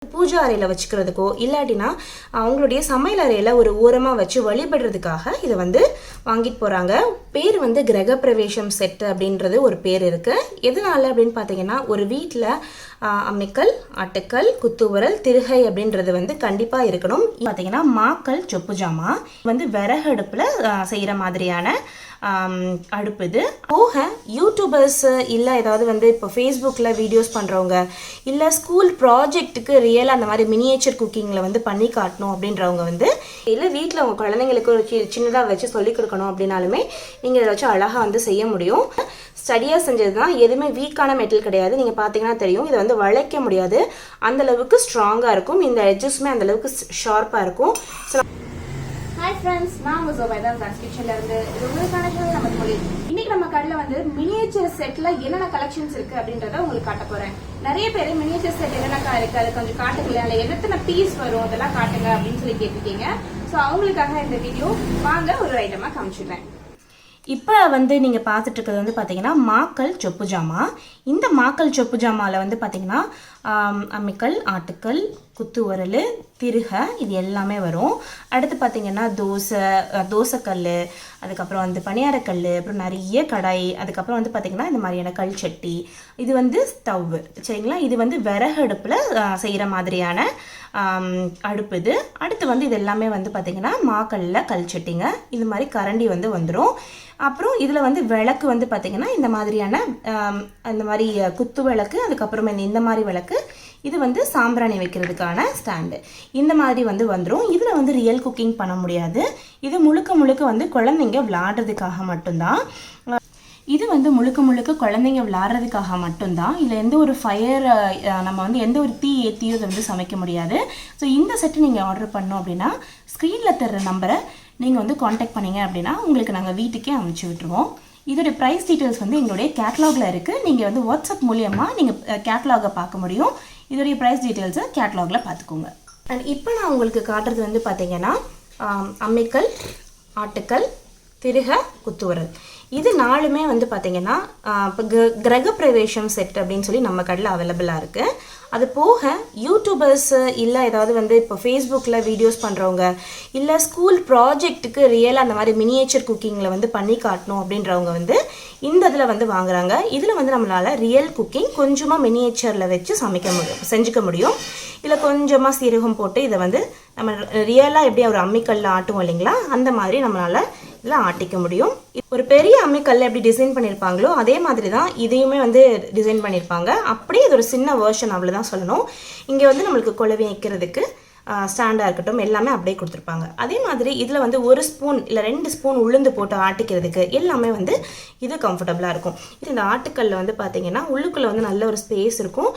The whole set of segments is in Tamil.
பூஜை அறையில் வச்சுக்கிறதுக்கோ இல்லாட்டினா அவங்களுடைய சமையல் அறையில் ஒரு ஓரமாக வச்சு வழிபடுறதுக்காக இதை வந்து வாங்கிட்டு போகிறாங்க. பேர் வந்து கிரகப்பிரவேசம் செட்டு அப்படின்றது ஒரு பேர் இருக்குது. எதனால அப்படின்னு பார்த்தீங்கன்னா, ஒரு வீட்டில் அம்மிக்கல், ஆட்டுக்கல், குத்துவரல், திருகை அப்படின்றது வந்து கண்டிப்பாக இருக்கணும். பார்த்தீங்கன்னா மாக்கல், சொப்பு ஜாமா வந்து விறகு அடுப்பில் செய்கிற மாதிரியான அடுப்பு. இது போக யூடியூபர்ஸ் இல்லை ஏதாவது வந்து இப்போ ஃபேஸ்புக்கில் வீடியோஸ் பண்ணுறவங்க இல்லை ஸ்கூல் ப்ராஜெக்ட்டுக்கு ரியலாக அந்த மாதிரி மினியேச்சர் குக்கிங்கில் வந்து பண்ணி காட்டணும் அப்படின்றவங்க வந்து இல்லை வீட்டில் உங்கள் குழந்தைங்களுக்கு ஒரு சின்னதாக வச்சு சொல்லிக் கொடுக்கணும் அப்படின்னாலுமே நீங்கள் இதை வச்சு அழகாக வந்து செய்ய முடியும். ஸ்டடியாக செஞ்சது தான், எதுவுமே வீக்கான மெட்டல் கிடையாது. நீங்கள் பார்த்தீங்கன்னா தெரியும், இதை வந்து வளைக்க முடியாது, அந்தளவுக்கு ஸ்ட்ராங்காக இருக்கும். இந்த எட்ஜஸ்மே அந்தளவுக்கு ஷார்ப்பாக இருக்கும். ஹாய் ஃப்ரெண்ட்ஸ், நான் உங்கள் ஜோபா zacs.kitchen இருந்து இது உங்களுக்கான சேனல் நம்ம மொழி. இன்னைக்கு நம்ம கடையில் வந்து மினியேச்சர் செட்டில் என்னென்ன கலெக்ஷன்ஸ் இருக்கு அப்படின்றத உங்களுக்கு காட்ட போறேன். நிறைய பேர் மினியேச்சர் செட் என்னென்ன இருக்கு அது கொஞ்சம் காட்டுங்களேன், அதில் எத்தனை பீஸ் வரும் அதெல்லாம் காட்டுங்க அப்படின்னு சொல்லி கேட்டுருக்கீங்க. ஸோ அவங்களுக்காக இந்த வீடியோ வாங்க ஒரு ஐட்டமாக காமிச்சிடுறேன். இப்போ வந்து நீங்கள் பார்த்துட்டு இருக்கிறது வந்து பார்த்தீங்கன்னா மாக்கல், சொப்பு ஜாமா. இந்த மாக்கல், சொப்பு ஜாமாவில் வந்து பார்த்தீங்கன்னா அம்மிக்கல், ஆட்டுக்கல், குத்து உரல், திருகை இது எல்லாமே வரும். அடுத்து பார்த்தீங்கன்னா தோசைக்கல், அதுக்கப்புறம் வந்து பணியாரக்கல், அப்புறம் நிறைய கடாய், அதுக்கப்புறம் வந்து பார்த்தீங்கன்னா இந்த மாதிரியான கல் சட்டி, இது வந்து ஸ்டவ், சரிங்களா. இது வந்து விறகு அடுப்பில் செய்கிற மாதிரியான அடுப்பு. இது அடுத்து வந்து இது எல்லாமே வந்து பார்த்தீங்கன்னா மாக்கல்ல கல் சட்டிங்க. இது மாதிரி கரண்டி வந்து வந்துடும். அப்புறம் இதில் வந்து விளக்கு வந்து பார்த்திங்கன்னா இந்த மாதிரியான இந்த மாதிரி குத்து விளக்கு, அதுக்கப்புறம் இந்த மாதிரி விளக்கு, இது வந்து சாம்பிராணி வைக்கிறதுக்கான ஸ்டாண்டு, இந்த மாதிரி வந்து வந்துடும். இதில் வந்து ரியல் குக்கிங் பண்ண முடியாது. இது முழுக்க முழுக்க வந்து குழந்தைங்க விளையாடுறதுக்காக மட்டும்தான். இது வந்து முழுக்க குழந்தைங்க விளையாடுறதுக்காக மட்டும்தான். இதில் எந்த ஒரு ஃபயர் நம்ம வந்து எந்த ஒரு தீ ஏற்றியோ இதை வந்து சமைக்க முடியாது. ஸோ இந்த செட்டு நீங்கள் ஆர்டர் பண்ணோம் அப்படின்னா ஸ்க்ரீனில் தர்ற நம்பரை நீங்கள் வந்து காண்டாக்ட் பண்ணிங்க அப்படின்னா உங்களுக்கு நாங்கள் வீட்டுக்கே அனுப்பிச்சி விட்டுருவோம். இதோடைய ப்ரைஸ் டீட்டெயில்ஸ் வந்து எங்களுடைய கேட்லாகில் இருக்குது. நீங்கள் வந்து வாட்ஸ்அப் மூலியமாக நீங்கள் கேட்லாகை பார்க்க முடியும். இதோடைய ப்ரைஸ் டீட்டெயில்ஸை கேட்லாகில் பார்த்துக்கோங்க. அண்ட் இப்போ நான் உங்களுக்கு காட்டுறது வந்து பார்த்தீங்கன்னா அம்மிக்கல், ஆட்டுக்கல், திருகை, குத்துவரல், இது நாலுமே வந்து பார்த்தீங்கன்னா இப்போ கிரகப்பிரவேசம் செட் அப்படின்னு சொல்லி நம்ம கடையில் அவைலபிளாக இருக்குது. அது போக யூடியூபர்ஸ் இல்லை ஏதாவது வந்து இப்போ ஃபேஸ்புக்கில் வீடியோஸ் பண்ணுறவங்க இல்லை ஸ்கூல் ப்ராஜெக்ட்டுக்கு ரியலாக அந்த மாதிரி மினியேச்சர் குக்கிங்கில் வந்து பண்ணி காட்டணும் அப்படின்றவங்க வந்து இந்த இதில் வந்து வாங்குறாங்க. இதில் வந்து நம்மளால் ரியல் குக்கிங் கொஞ்சமாக மினியேச்சரில் வச்சு செஞ்சுக்க முடியும். இதில் கொஞ்சமாக சீரகம் போட்டு இதை வந்து நம்ம ரியலாக எப்படி ஒரு அம்மிக்கல்ல ஆட்டுவோம் இல்லைங்களா, அந்த மாதிரி நம்மளால் இதில் ஆட்டிக்க முடியும். ஒரு பெரிய அம்மிக்கல்ல எப்படி டிசைன் பண்ணியிருப்பாங்களோ அதே மாதிரி தான் இதையுமே வந்து டிசைன் பண்ணியிருப்பாங்க. அப்படியே இது ஒரு சின்ன வேர்ஷன், அவ்வளோதான் சொல்லணும். இங்கே வந்து நம்மளுக்கு குழவி வைக்கிறதுக்கு ஸ்டாண்டாக இருக்கட்டும் எல்லாமே அப்படியே கொடுத்துருப்பாங்க. அதே மாதிரி இதில் வந்து 1 ஸ்பூன் இல்லை 2 ஸ்பூன் உளுந்து போட்டு ஆட்டிக்கிறதுக்கு எல்லாமே வந்து இது கம்ஃபர்டபுளாக இருக்கும். இது இந்த ஆட்டுக்கல்ல வந்து பார்த்தீங்கன்னா உள்ளுக்குள்ளே வந்து நல்ல ஒரு ஸ்பேஸ் இருக்கும்.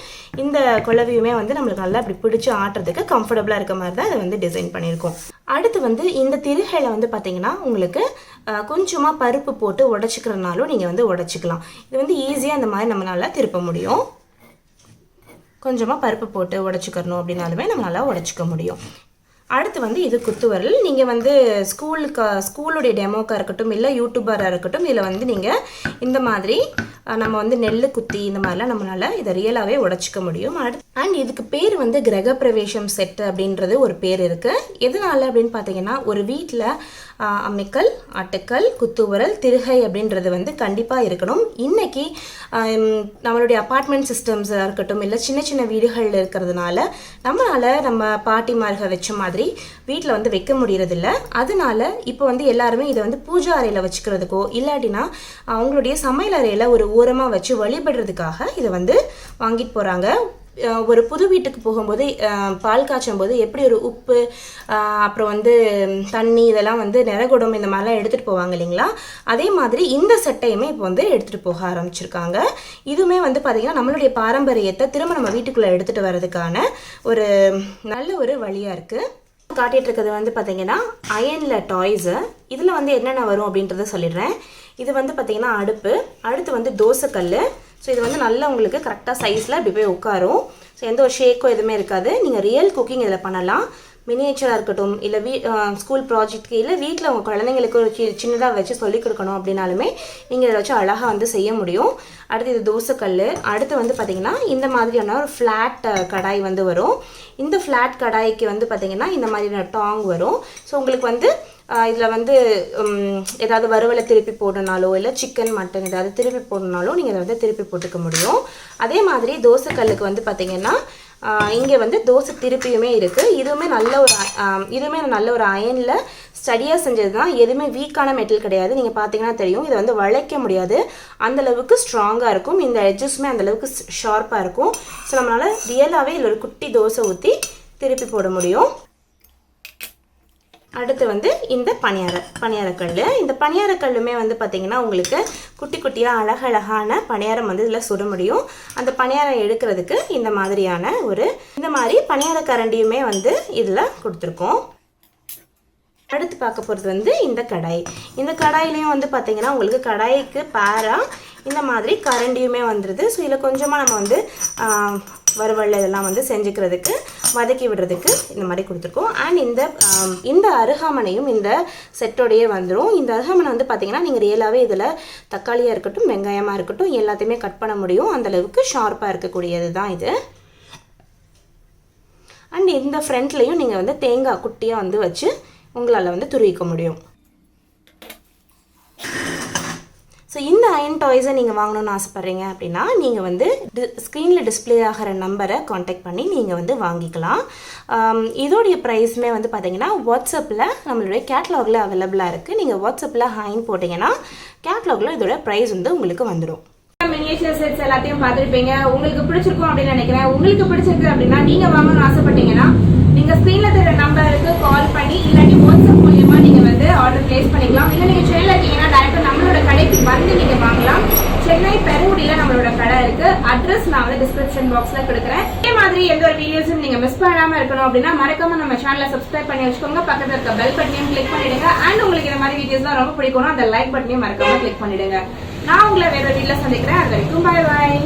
இந்த குழவியுமே வந்து நம்மளுக்கு நல்லா அப்படி பிடிச்சி ஆட்டுறதுக்கு கம்ஃபர்டபுளாக இருக்க மாதிரி தான் இதை வந்து டிசைன் பண்ணியிருக்கோம். அடுத்து வந்து இந்த திருகையில் வந்து பார்த்தீங்கன்னா உங்களுக்கு கொஞ்சமாக பருப்பு போட்டு உடச்சிக்கிறனாலும் நீங்கள் வந்து உடச்சிக்கலாம். இது வந்து ஈஸியாக அந்த மாதிரி நம்மளால் திருப்ப முடியும். கொஞ்சமாக பருப்பு போட்டு உடச்சிக்கிறணும் அப்படின்னாலுமே நம்மளால் உடச்சிக்க முடியும். அடுத்து வந்து இது குத்துவரல். நீங்கள் வந்து ஸ்கூலுடைய டெமோக்காக இருக்கட்டும் இல்லை யூடியூபராக இருக்கட்டும், இதில் வந்து நீங்கள் இந்த மாதிரி நம்ம வந்து நெல் குத்தி இந்த மாதிரிலாம் நம்மளால் இதை ரியலாகவே உடச்சிக்க முடியும். அண்ட் இதுக்கு பேர் வந்து கிரகப்பிரவேசம் செட்டு அப்படின்றது ஒரு பேர் இருக்குது. எதனால அப்படின்னு பார்த்தீங்கன்னா, ஒரு வீட்டில் அம்மிக்கல், ஆட்டுக்கல், குத்துவரல், திருகை அப்படின்றது வந்து கண்டிப்பாக இருக்கணும். இன்றைக்கி நம்மளுடைய அப்பார்ட்மெண்ட் சிஸ்டம்ஸாக இருக்கட்டும் இல்லை சின்ன சின்ன வீடுகளில் இருக்கிறதுனால நம்மளால் நம்ம பாட்டிமார்கள் வச்ச மாதிரி வீட்டில் வந்து வைக்க முடியறதில்ல. அதனால இப்போ வந்து எல்லாருமே இதை வந்து பூஜை அறையில் வச்சுக்கிறதுக்கோ இல்லாட்டினா அவங்களுடைய சமையல் அறையில் ஒரு ஓரமாக வச்சு வழிபடுறதுக்காக இதை வந்து வாங்கிட்டு போகிறாங்க. ஒரு புது வீட்டுக்கு போகும்போது பால் காய்ச்சும் போது எப்படி ஒரு உப்பு அப்புறம் வந்து தண்ணி இதெல்லாம் வந்து நிறகுடம் இந்த மாதிரிலாம் எடுத்துகிட்டு போவாங்க இல்லைங்களா, அதே மாதிரி இந்த செட்டையுமே இப்போ வந்து எடுத்துகிட்டு போக ஆரம்பிச்சிருக்காங்க. இதுவுமே வந்து பார்த்திங்கன்னா நம்மளுடைய பாரம்பரியத்தை திரும்ப நம்ம வீட்டுக்குள்ளே எடுத்துகிட்டு வர்றதுக்கான ஒரு நல்ல ஒரு வழியாக இருக்குது. காட்டிகிட்டு இருக்கிறது வந்து பார்த்திங்கன்னா அயனில் டாய்ஸு. இதில் வந்து என்னென்ன வரும் அப்படின்றத சொல்லிடுறேன். இது வந்து பார்த்திங்கன்னா அடுத்து வந்து தோசைக்கல். ஸோ இது வந்து நல்லா உங்களுக்கு கரெக்டாக சைஸில் இப்படி போய் உட்காரும். ஸோ எந்த ஒரு ஷேக்கோ எதுவுமே இருக்காது. நீங்கள் ரியல் குக்கிங் இதில் பண்ணலாம். மினியேச்சராக இருக்கட்டும், இல்லை ஸ்கூல் ப்ராஜெக்ட்க்கு, இல்லை வீட்டில் உங்கள் குழந்தைங்களுக்கு ஒரு சின்னதாக வச்சு சொல்லிக் கொடுக்கணும் அப்படின்னாலுமே நீங்கள் இதை வச்சு அழகாக வந்து செய்ய முடியும். அடுத்து இது தோசைக்கல். அடுத்து வந்து பார்த்திங்கன்னா இந்த மாதிரியான ஒரு ஃப்ளாட் கடாய் வந்து வரும். இந்த ஃப்ளாட் கடாய்க்கு வந்து பார்த்திங்கன்னா இந்த மாதிரியான டாங் வரும். ஸோ உங்களுக்கு வந்து இதில் வந்து ஏதாவது வறுவலை திருப்பி போடனாலோ, இல்லை சிக்கன் மட்டன் ஏதாவது திருப்பி போடனாலோ நீங்கள் இதை வந்து திருப்பி போட்டுக்க முடியும். அதே மாதிரி தோசைக்கல்லுக்கு வந்து பார்த்திங்கன்னா இங்கே வந்து தோசை திருப்பியுமே இருக்குது. இதுவுமே நல்ல ஒரு அயனில் ஸ்டடியாக செஞ்சது தான். எதுவுமே வீக்கான மெட்டல் கிடையாது. நீங்கள் பார்த்தீங்கன்னா தெரியும், இதை வந்து வளைக்க முடியாது, அந்தளவுக்கு ஸ்ட்ராங்காக இருக்கும். இந்த எட்ஜஸ்மே அந்தளவுக்கு ஷார்ப்பாக இருக்கும். ஸோ நம்மளால் ரியலாகவே இதில் ஒரு குட்டி தோசை ஊற்றி திருப்பி போட முடியும். அடுத்து வந்து இந்த பணியாரக்கல். இந்த பணியாரக்கல்லுமே வந்து பார்த்திங்கன்னா உங்களுக்கு குட்டி குட்டியாக அழகழகான பணியாரம் வந்து இதில் சுட முடியும். அந்த பணியாரம் எடுக்கிறதுக்கு இந்த மாதிரி பணியார கரண்டியுமே வந்து இதில் கொடுத்துருக்கோம். அடுத்து பார்க்க போகிறது வந்து இந்த கடாய். இந்த கடாயிலையும் வந்து பார்த்திங்கன்னா உங்களுக்கு கடாய்க்கு பேராக இந்த மாதிரி கரண்டியுமே வந்துடுது. ஸோ இதில் கொஞ்சமாக நம்ம வந்து வறுவல் இதெல்லாம் வந்து செஞ்சுக்கிறதுக்கு, வதக்கி விடுறதுக்கு இந்த மாதிரி கொடுத்துருக்கோம். அண்ட் இந்த அருகாமனையும் இந்த செட்டோடையே வந்துடும். இந்த அருகாமனை வந்து பார்த்திங்கன்னா நீங்கள் ரியலாகவே இதில் தக்காளியாக இருக்கட்டும், வெங்காயமாக இருக்கட்டும், எல்லாத்தையுமே கட் பண்ண முடியும். அந்தளவுக்கு ஷார்ப்பாக இருக்கக்கூடியது தான் இது. அண்ட் இந்த ஃப்ரண்ட்லேயும் நீங்கள் வந்து தேங்காய் குட்டியாக வந்து வச்சு உங்களால் வந்து துருவிக்க முடியும். ஸோ இந்த அயன் டாய்ஸை நீங்கள் வாங்கணும்னு ஆசைப்பட்றீங்க அப்படின்னா நீங்கள் வந்து ஸ்க்ரீனில் டிஸ்பிளே ஆகிற நம்பரை காண்டாக்ட் பண்ணி நீங்கள் வந்து வாங்கிக்கலாம். இதோடைய ப்ரைஸுமே வந்து பார்த்தீங்கன்னா வாட்ஸ்அப்பில் நம்மளுடைய கேட்லாகில் அவைலபிளாக இருக்குது. நீங்கள் வாட்ஸ்அப்பில் ஹைன் போட்டிங்கன்னா கேட்லாகில் இதோட ப்ரைஸ் வந்து உங்களுக்கு வந்துடும். மினியேச்சர் செட்ஸ் எல்லாத்தையும் பார்த்துருப்பீங்க. உங்களுக்கு பிடிச்சிருக்கும் அப்படின்னு நினைக்கிறேன். உங்களுக்கு பிடிச்சிருக்கு அப்படின்னா நீங்கள் வாங்கணும்னு ஆசைப்பட்டீங்கன்னா நீங்கள் ஸ்க்ரீனில் தர நம்பருக்கு கால் பண்ணி இல்லாட்டி வாட்ஸ்அப் மூலியமாக நீங்கள் வந்து ஆர்டர் பிளேஸ் பண்ணிக்கலாம். இல்லை நீங்கள் சென்னையில் இருக்கீங்கன்னா டேரக்டாக நம்மளோட கடைக்கு வந்து நீங்கள் வாங்கலாம். சென்னை பெருங்குடியில் நம்மளோட கடை இருக்கு. அட்ரஸ் நான் வந்து டிஸ்கிரிப்ஷன் பாக்ஸில் கொடுக்குறேன். இதே மாதிரி எந்த ஒரு வீடியோஸும் நீங்கள் மிஸ் பண்ணாமல் இருக்கணும் அப்படின்னா மறக்காம நம்ம சேனலை சப்ஸ்கிரைப் பண்ணி வச்சுக்கோங்க. பக்கத்தில் இருக்க பெல் பட்டனையும் கிளிக் பண்ணிடுங்க. அண்ட் உங்களுக்கு இந்த மாதிரி வீடியோஸ்லாம் ரொம்ப பிடிக்கணும், அந்த லைக் பட்டனையும் மறக்காம கிளிக் பண்ணிடுங்க. நான் உங்களை வேற வீடியோல சந்திக்கிறேன். அது வரைக்கும் பாய் பாய்.